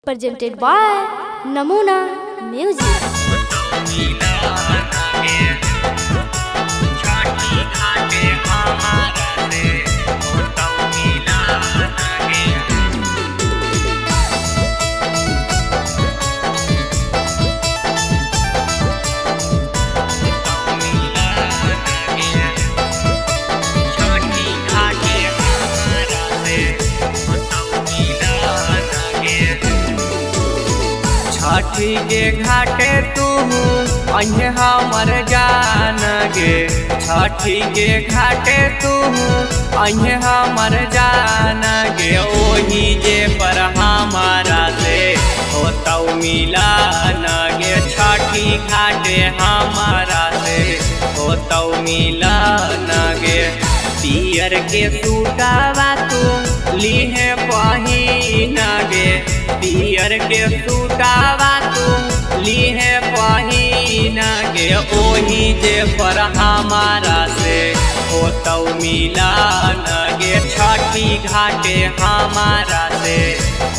presented by Namuna Music. छठी के घाटे तू अन्य हमर जान गे। छठी के घाटे तू अन्य हमर जान गे। ओही जे पर हमारा से होतौ मिलन गे। छठी घाटे हमारा से होतौ मिलन गे। पियर के सूटावा तू लीहे पहिन गे। पियर के सूटावा तू लीहे पहिन गे। ओही जे पर हमारा से होतौ मिलन गे। छठी घाटे हमारा से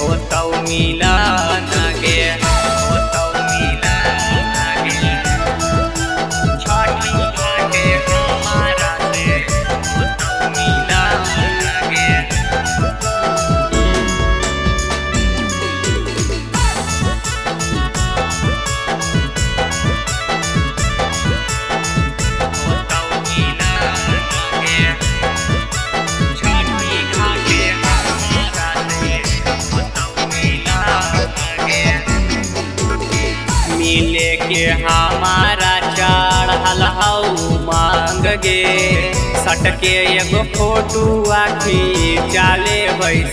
होतौ मिलन गे। होतौ मिलन गे। छठी घाटे हमारा से होतौ मिलन गे। मिले के हमारा चढ़ल हऊ मांग गे। सटके एगो फोटो आखी चाले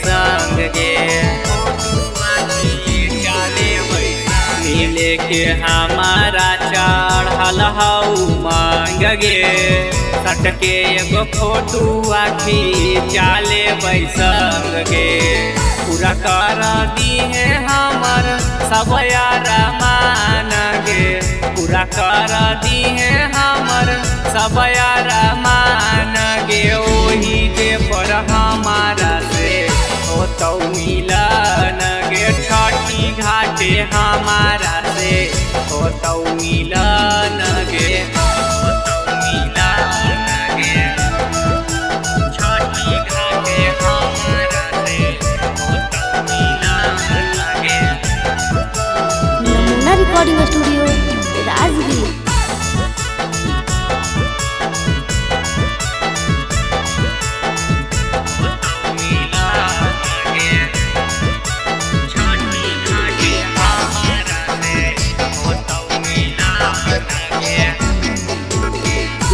संग गे। मिले के हमारा चढ़ल हऊ मांग गे। सटके एगो फोटो आखी चाले संग गे। पूरा कर दी है हमर सब यार मान गे। पूरा कर दी है हमर सब यार मान गे। ओही जे पर हमारा से होतौ मिलन गे। छठी घाटे हमारा से होतौ मिलन गे। होतौ मिलन गे। छठी घाटे हमारा से होतौ मिलन गे। नमूना रिकॉर्डिंग स्टूडियो राजगीर।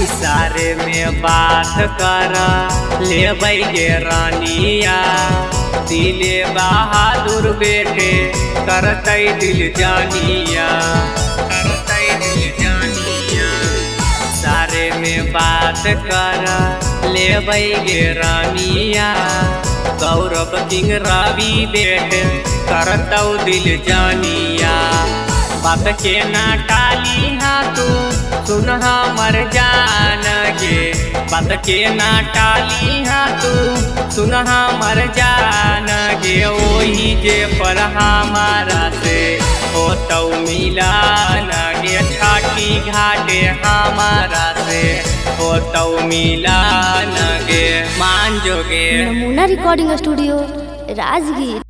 इशारे में बात कर लेबै गे रानिया। दिले बहादुर बेटे करतै दिल जानिया। करतै दिल जानिया। इशारे में बात कर लेबै गे रानिया। गौरव किंग रवि बेटे करतौ दिल जानिया। बात के ना टाली हाँ तू सुन हमर जान गे। बात के ना टाली हाँ तू सुन हमर जान गे। ओही जे पर हमारा से होतौ मिलन गे। छठी घाटे हमारा से होतौ मिलन गे। मान जो गे। नमूना रिकॉर्डिंग स्टूडियो राजगीर।